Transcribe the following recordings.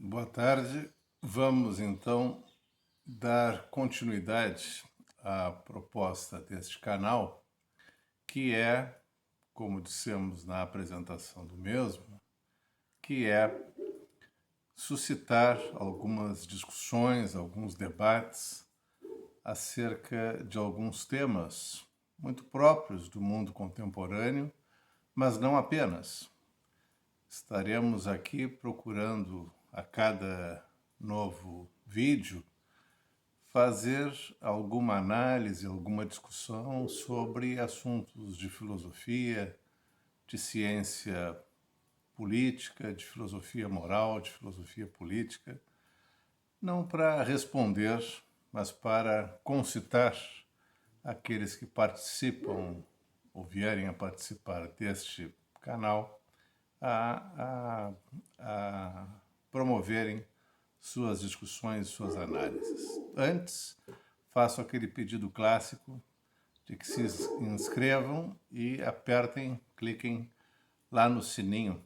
Boa tarde. Vamos então dar continuidade à proposta deste canal, que é, como dissemos na apresentação do mesmo, que é suscitar algumas discussões, alguns debates acerca de alguns temas muito próprios do mundo contemporâneo, mas não apenas. Estaremos aqui procurando a cada novo vídeo fazer alguma análise, alguma discussão sobre assuntos de filosofia, de ciência política, de filosofia moral, de filosofia política, não para responder, mas para concitar aqueles que participam ou vierem a participar deste canal a promoverem suas discussões, suas análises. Antes, faço aquele pedido clássico de que se inscrevam e apertem, cliquem lá no sininho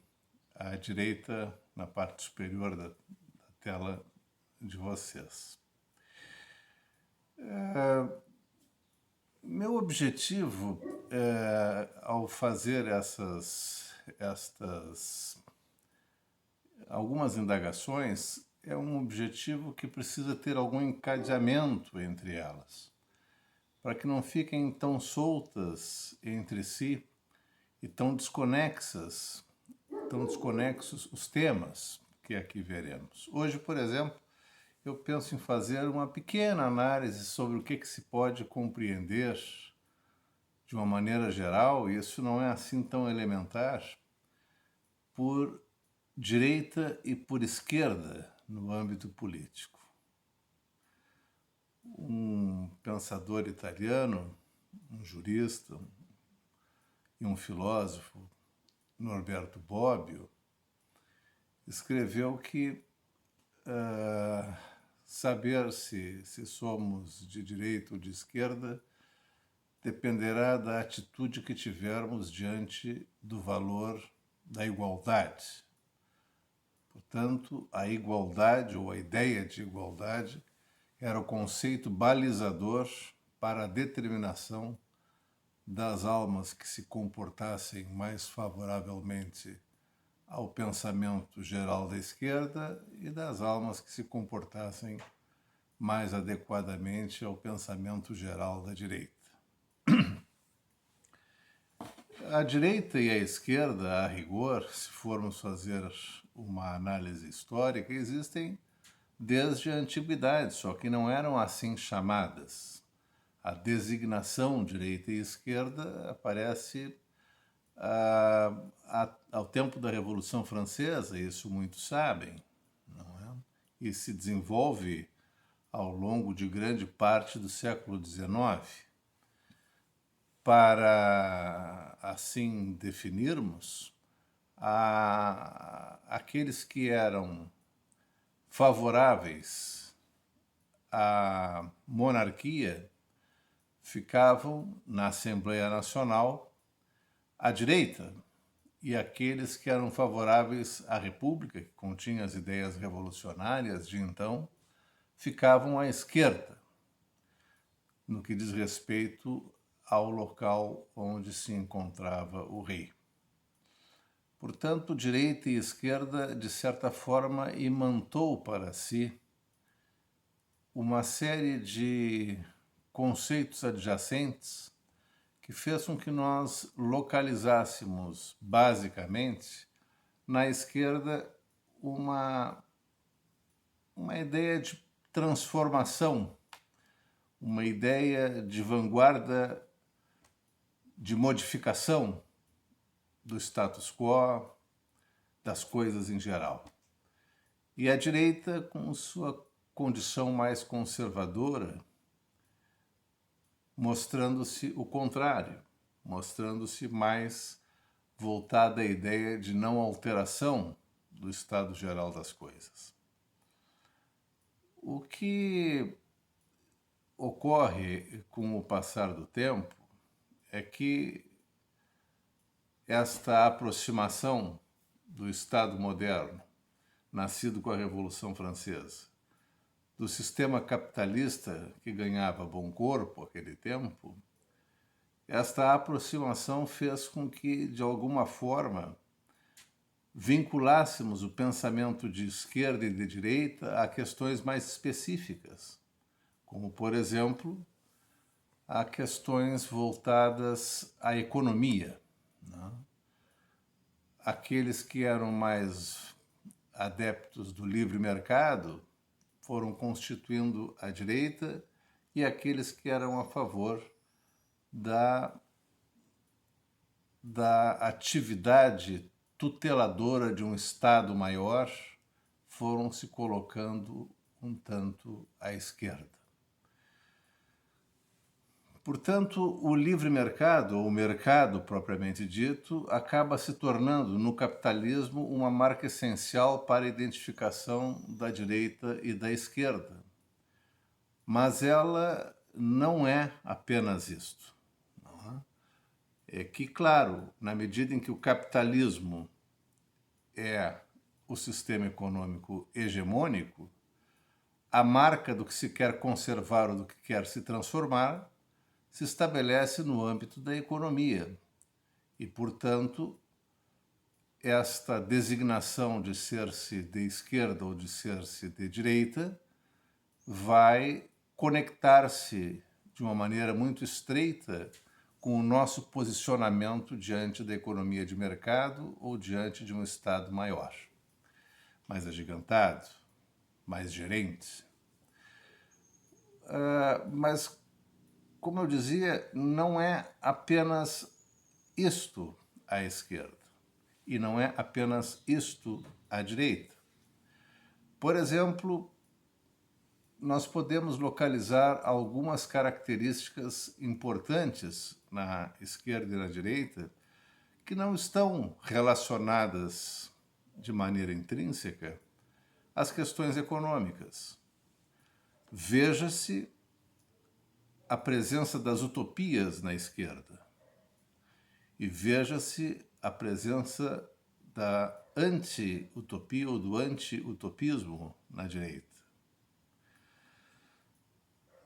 à direita, na parte superior da tela de vocês. Meu objetivo ao fazer estas algumas indagações é um objetivo que precisa ter algum encadeamento entre elas, para que não fiquem tão soltas entre si e tão desconexos os temas que aqui veremos. Hoje, por exemplo, eu penso em fazer uma pequena análise sobre o que se pode compreender de uma maneira geral, e isso não é assim tão elementar, por direita e por esquerda no âmbito político. Um pensador italiano, um jurista e um filósofo, Norberto Bobbio, escreveu que saber se somos de direita ou de esquerda dependerá da atitude que tivermos diante do valor da igualdade. Portanto, a igualdade ou a ideia de igualdade era o conceito balizador para a determinação das almas que se comportassem mais favoravelmente ao pensamento geral da esquerda e das almas que se comportassem mais adequadamente ao pensamento geral da direita. A direita e a esquerda, a rigor, se formos fazer uma análise histórica, existem desde a antiguidade, só que não eram assim chamadas. A designação direita e esquerda aparece ao tempo da Revolução Francesa, isso muitos sabem, não é? E se desenvolve ao longo de grande parte do século XIX. Para assim definirmos, aqueles que eram favoráveis à monarquia ficavam na Assembleia Nacional à direita, e aqueles que eram favoráveis à República, que continha as ideias revolucionárias de então, ficavam à esquerda, no que diz respeito ao local onde se encontrava o rei. Portanto, direita e esquerda, de certa forma, imantou para si uma série de conceitos adjacentes que fez com que nós localizássemos, basicamente, na esquerda uma ideia de transformação, uma ideia de vanguarda, de modificação do status quo, das coisas em geral. E a direita, com sua condição mais conservadora, mostrando-se o contrário, mostrando-se mais voltada à ideia de não alteração do estado geral das coisas. O que ocorre com o passar do tempo é que esta aproximação do Estado moderno nascido com a Revolução Francesa, do sistema capitalista que ganhava bom corpo naquele tempo, esta aproximação fez com que, de alguma forma, vinculássemos o pensamento de esquerda e de direita a questões mais específicas, como, por exemplo, a questões voltadas à economia, né? Aqueles que eram mais adeptos do livre mercado foram constituindo a direita e aqueles que eram a favor da atividade tuteladora de um Estado maior foram se colocando um tanto à esquerda. Portanto, o livre mercado, ou o mercado propriamente dito, acaba se tornando no capitalismo uma marca essencial para a identificação da direita e da esquerda. Mas ela não é apenas isto. É que, claro, na medida em que o capitalismo é o sistema econômico hegemônico, a marca do que se quer conservar ou do que quer se transformar se estabelece no âmbito da economia. E, portanto, esta designação de ser-se de esquerda ou de ser-se de direita vai conectar-se de uma maneira muito estreita com o nosso posicionamento diante da economia de mercado ou diante de um Estado maior, mais agigantado, mais gerente. Mas, como eu dizia, não é apenas isto à esquerda e não é apenas isto à direita. Por exemplo, nós podemos localizar algumas características importantes na esquerda e na direita que não estão relacionadas de maneira intrínseca às questões econômicas. Veja-se a presença das utopias na esquerda e veja-se a presença da anti-utopia ou do anti-utopismo na direita.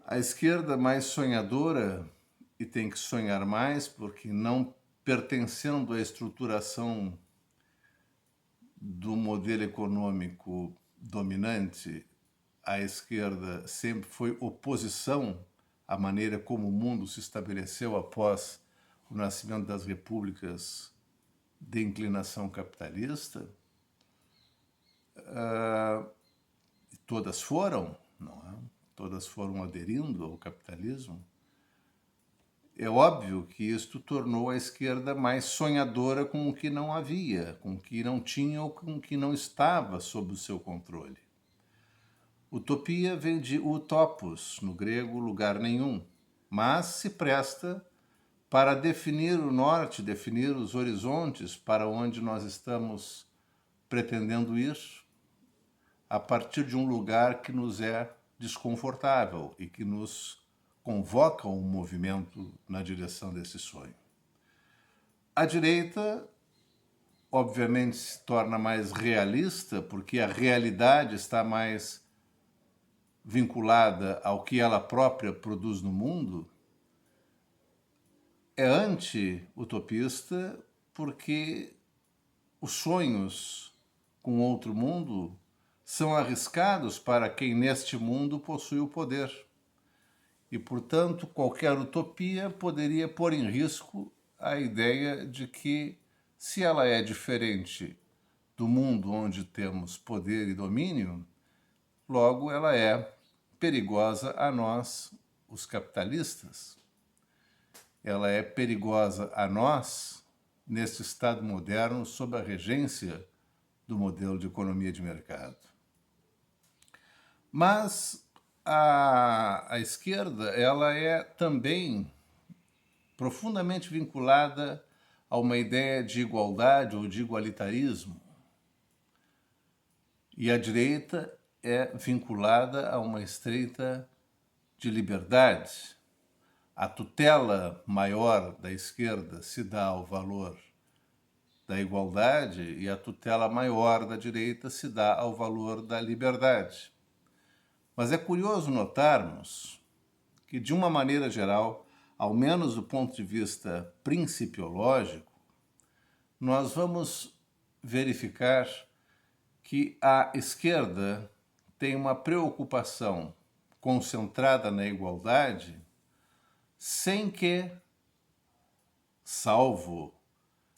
A esquerda mais sonhadora, e tem que sonhar mais, porque não pertencendo à estruturação do modelo econômico dominante, a esquerda sempre foi oposição à maneira como o mundo se estabeleceu após o nascimento das repúblicas de inclinação capitalista. Todas foram, não é? Todas foram aderindo ao capitalismo. É óbvio que isto tornou a esquerda mais sonhadora com o que não havia, com o que não tinha ou com o que não estava sob o seu controle. Utopia vem de utopos, no grego lugar nenhum, mas se presta para definir o norte, definir os horizontes para onde nós estamos pretendendo ir, a partir de um lugar que nos é desconfortável e que nos convoca um movimento na direção desse sonho. A direita, obviamente, se torna mais realista, porque a realidade está mais vinculada ao que ela própria produz no mundo. É anti-utopista porque os sonhos com outro mundo são arriscados para quem neste mundo possui o poder. E, portanto, qualquer utopia poderia pôr em risco a ideia de que, se ela é diferente do mundo onde temos poder e domínio, logo ela é perigosa a nós, os capitalistas. Ela é perigosa a nós, neste Estado moderno, sob a regência do modelo de economia de mercado. Mas a esquerda, ela é também profundamente vinculada a uma ideia de igualdade ou de igualitarismo. E a direita é vinculada a uma estreita de liberdade. A tutela maior da esquerda se dá ao valor da igualdade e a tutela maior da direita se dá ao valor da liberdade. Mas é curioso notarmos que, de uma maneira geral, ao menos do ponto de vista principiológico, nós vamos verificar que a esquerda tem uma preocupação concentrada na igualdade, sem que, salvo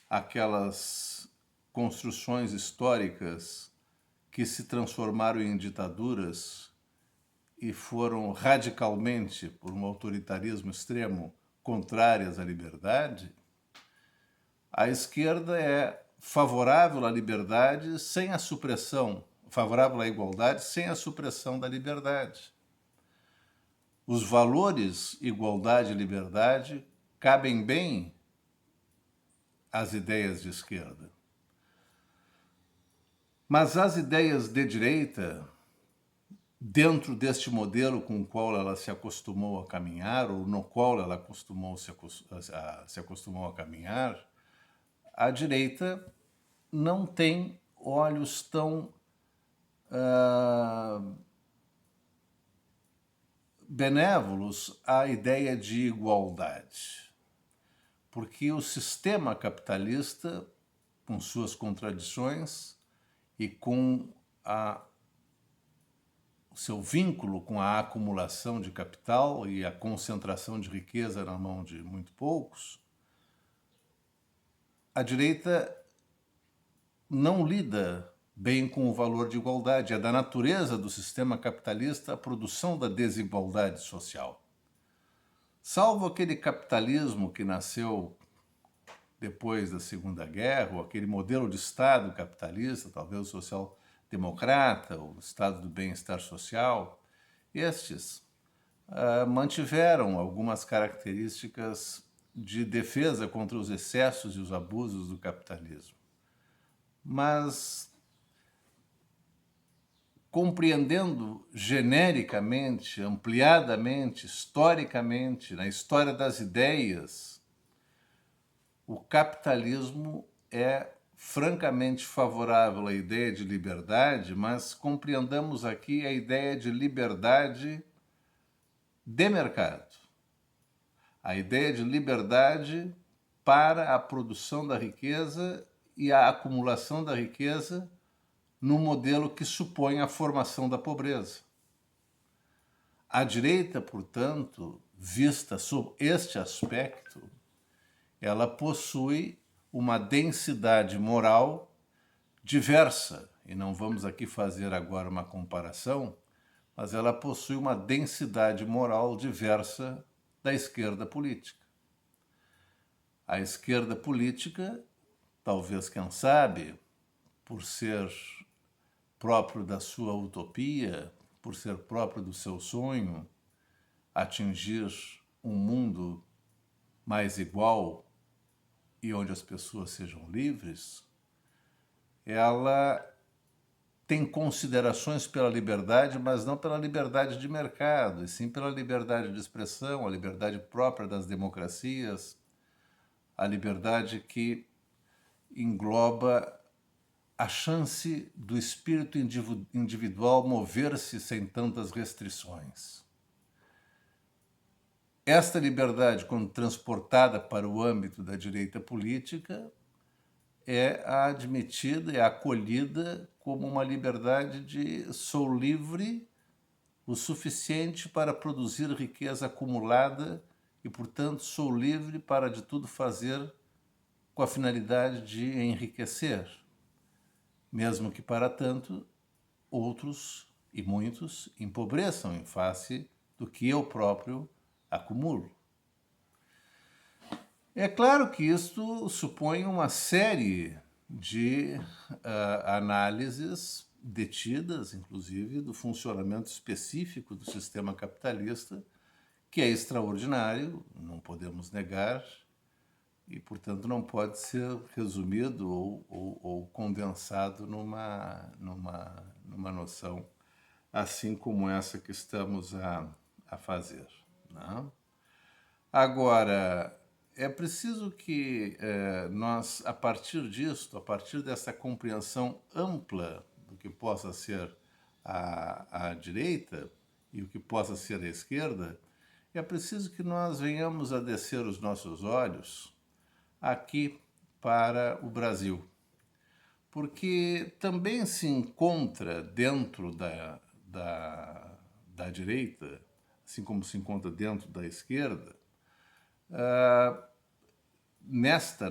aquelas construções históricas que se transformaram em ditaduras e foram radicalmente, por um autoritarismo extremo, contrárias à liberdade, a esquerda é favorável à liberdade sem a supressão, favorável à igualdade sem a supressão da liberdade. Os valores igualdade e liberdade cabem bem às ideias de esquerda. Mas as ideias de direita, dentro deste modelo com o qual ela se acostumou a caminhar, ou no qual ela se acostumou a caminhar, a direita não tem olhos tão benévolos à ideia de igualdade. Porque o sistema capitalista, com suas contradições e com o seu vínculo com a acumulação de capital e a concentração de riqueza na mão de muito poucos, a direita não lida bem com o valor de igualdade. É da natureza do sistema capitalista a produção da desigualdade social. Salvo aquele capitalismo que nasceu depois da Segunda Guerra, ou aquele modelo de Estado capitalista, talvez o social-democrata, o Estado do bem-estar social, estes mantiveram algumas características de defesa contra os excessos e os abusos do capitalismo. Mas, compreendendo genericamente, ampliadamente, historicamente, na história das ideias, o capitalismo é francamente favorável à ideia de liberdade, mas compreendamos aqui a ideia de liberdade de mercado. A ideia de liberdade para a produção da riqueza e a acumulação da riqueza no modelo que supõe a formação da pobreza. A direita, portanto, vista sob este aspecto, ela possui uma densidade moral diversa, e não vamos aqui fazer agora uma comparação, mas ela possui uma densidade moral diversa da esquerda política. A esquerda política, talvez, quem sabe, por ser próprio da sua utopia, por ser próprio do seu sonho, atingir um mundo mais igual e onde as pessoas sejam livres, ela tem considerações pela liberdade, mas não pela liberdade de mercado, e sim pela liberdade de expressão, a liberdade própria das democracias, a liberdade que engloba a chance do espírito individual mover-se sem tantas restrições. Esta liberdade, quando transportada para o âmbito da direita política, é admitida, é acolhida como uma liberdade de sou livre o suficiente para produzir riqueza acumulada e, portanto, sou livre para de tudo fazer com a finalidade de enriquecer, mesmo que para tanto outros e muitos empobreçam em face do que eu próprio acumulo. É claro que isto supõe uma série de análises detidas, inclusive, do funcionamento específico do sistema capitalista, que é extraordinário, não podemos negar, e, portanto, não pode ser resumido ou condensado numa noção assim como essa que estamos a fazer. Não? Agora, é preciso que nós, a partir disso, a partir dessa compreensão ampla do que possa ser a direita e o que possa ser a esquerda, é preciso que nós venhamos a descer os nossos olhos aqui para o Brasil. Porque também se encontra dentro da direita, assim como se encontra dentro da esquerda,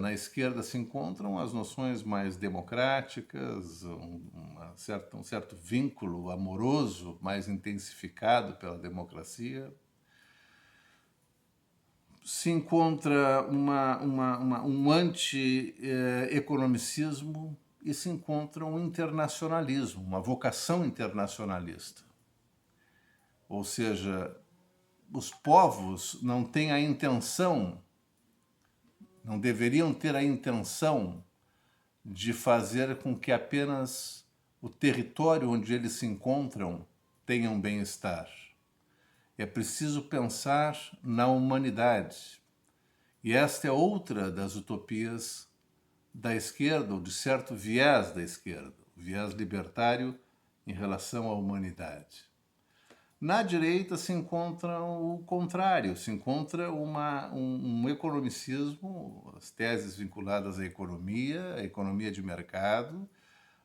na esquerda se encontram as noções mais democráticas, um certo vínculo amoroso mais intensificado pela democracia. Se encontra um anti-economicismo e se encontra um internacionalismo, uma vocação internacionalista. Ou seja, os povos não têm a intenção, não deveriam ter a intenção de fazer com que apenas o território onde eles se encontram tenha um bem-estar. É preciso pensar na humanidade. E esta é outra das utopias da esquerda, ou de certo viés da esquerda, o viés libertário em relação à humanidade. Na direita se encontra o contrário, se encontra um economicismo, as teses vinculadas à economia de mercado,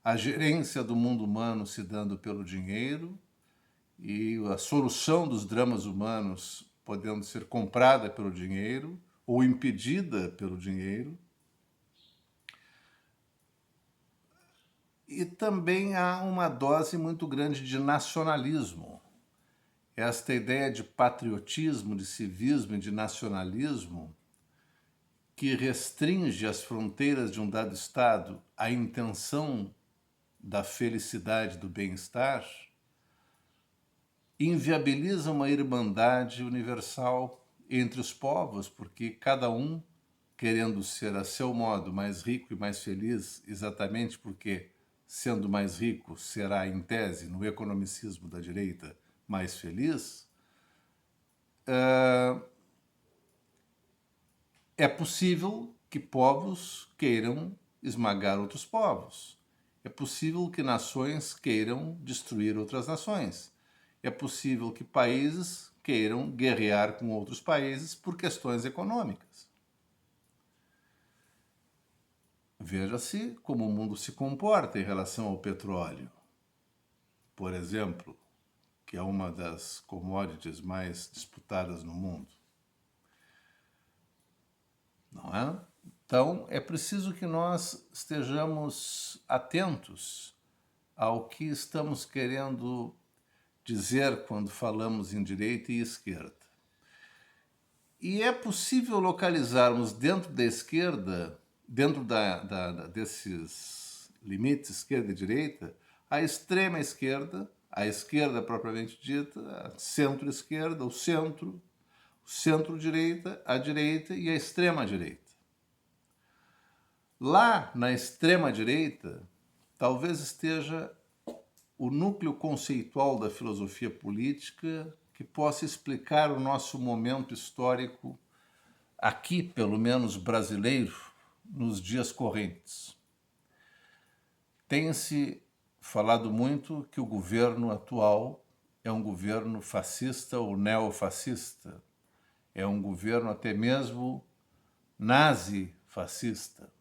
a gerência do mundo humano se dando pelo dinheiro e a solução dos dramas humanos podendo ser comprada pelo dinheiro ou impedida pelo dinheiro. E também há uma dose muito grande de nacionalismo. Esta ideia de patriotismo, de civismo e de nacionalismo que restringe as fronteiras de um dado Estado à intenção da felicidade, do bem-estar, inviabiliza uma irmandade universal entre os povos, porque cada um, querendo ser a seu modo mais rico e mais feliz, exatamente porque, sendo mais rico, será, em tese, no economicismo da direita, mais feliz, é possível que povos queiram esmagar outros povos. É possível que nações queiram destruir outras nações. É possível que países queiram guerrear com outros países por questões econômicas. Veja-se como o mundo se comporta em relação ao petróleo, por exemplo, que é uma das commodities mais disputadas no mundo. Não é? Então, é preciso que nós estejamos atentos ao que estamos querendo dizer quando falamos em direita e esquerda. E é possível localizarmos dentro da esquerda, dentro desses limites esquerda e direita, a extrema esquerda, a esquerda propriamente dita, a centro-esquerda, o centro-direita, a direita e a extrema-direita. Lá na extrema-direita, talvez esteja o núcleo conceitual da filosofia política que possa explicar o nosso momento histórico, aqui, pelo menos brasileiro, nos dias correntes. Tem-se falado muito que o governo atual é um governo fascista ou neofascista, é um governo até mesmo nazi-fascista.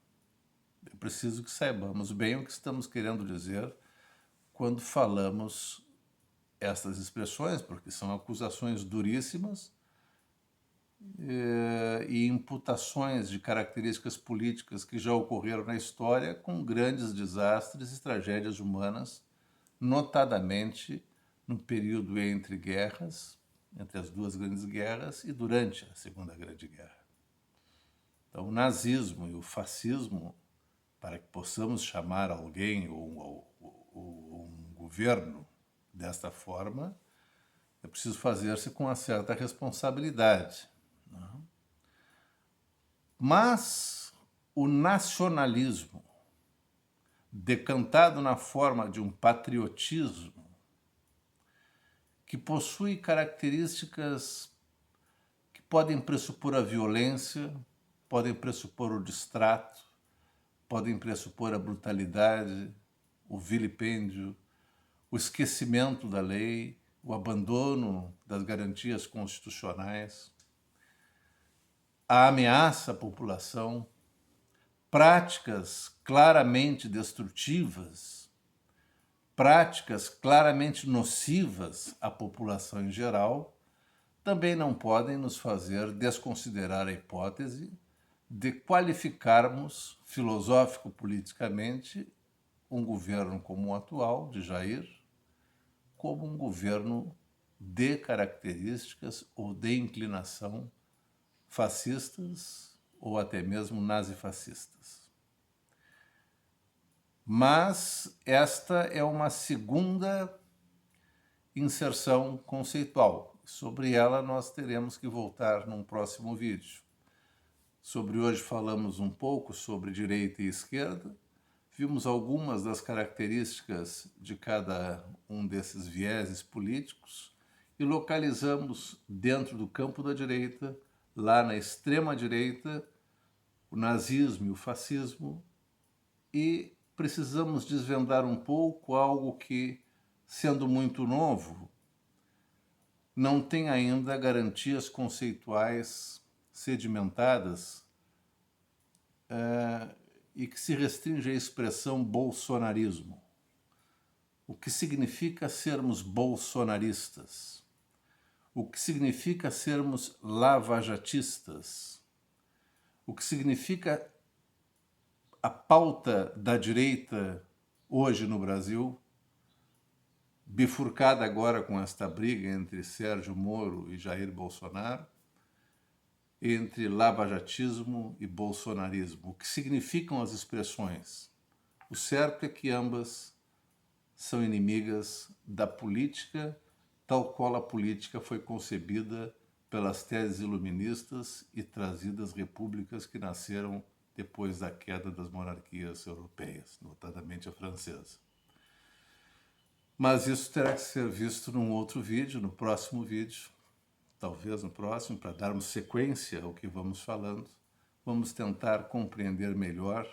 É preciso que saibamos bem o que estamos querendo dizer quando falamos estas expressões, porque são acusações duríssimas e imputações de características políticas que já ocorreram na história com grandes desastres e tragédias humanas, notadamente no período entre guerras, entre as duas grandes guerras e durante a Segunda Grande Guerra. Então, o nazismo e o fascismo, para que possamos chamar alguém ou um governo desta forma, é preciso fazer-se com uma certa responsabilidade. Não? Mas o nacionalismo, decantado na forma de um patriotismo, que possui características que podem pressupor a violência, podem pressupor o distrato, podem pressupor a brutalidade, o vilipêndio, o esquecimento da lei, o abandono das garantias constitucionais, a ameaça à população, práticas claramente destrutivas, práticas claramente nocivas à população em geral, também não podem nos fazer desconsiderar a hipótese de qualificarmos filosófico-politicamente um governo como o atual, de Jair, como um governo de características ou de inclinação fascistas ou até mesmo nazifascistas. Mas esta é uma segunda inserção conceitual. Sobre ela nós teremos que voltar num próximo vídeo. Sobre hoje falamos um pouco sobre direita e esquerda, vimos algumas das características de cada um desses vieses políticos e localizamos dentro do campo da direita, lá na extrema direita, o nazismo e o fascismo, e precisamos desvendar um pouco algo que, sendo muito novo, não tem ainda garantias conceituais sedimentadas e que se restringe à expressão bolsonarismo. O que significa sermos bolsonaristas? O que significa sermos lavajatistas? O que significa a pauta da direita hoje no Brasil, bifurcada agora com esta briga entre Sérgio Moro e Jair Bolsonaro, entre lavajatismo e bolsonarismo. O que significam as expressões? O certo é que ambas são inimigas da política, tal qual a política foi concebida pelas teses iluministas e trazidas repúblicas que nasceram depois da queda das monarquias europeias, notadamente a francesa. Mas isso terá que ser visto num outro vídeo, no próximo vídeo, talvez no próximo, para darmos sequência ao que vamos falando. Vamos tentar compreender melhor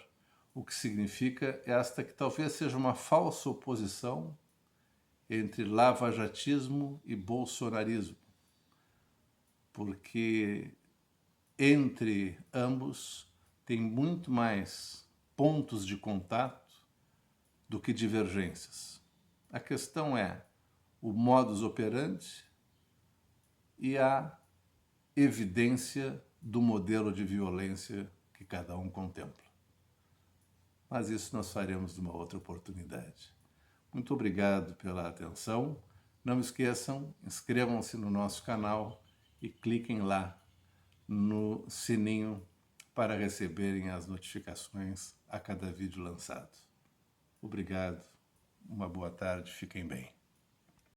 o que significa esta que talvez seja uma falsa oposição entre lavajatismo e bolsonarismo, porque entre ambos tem muito mais pontos de contato do que divergências. A questão é o modus operandi e a evidência do modelo de violência que cada um contempla. Mas isso nós faremos numa outra oportunidade. Muito obrigado pela atenção. Não esqueçam, inscrevam-se no nosso canal e cliquem lá no sininho para receberem as notificações a cada vídeo lançado. Obrigado, uma boa tarde, fiquem bem.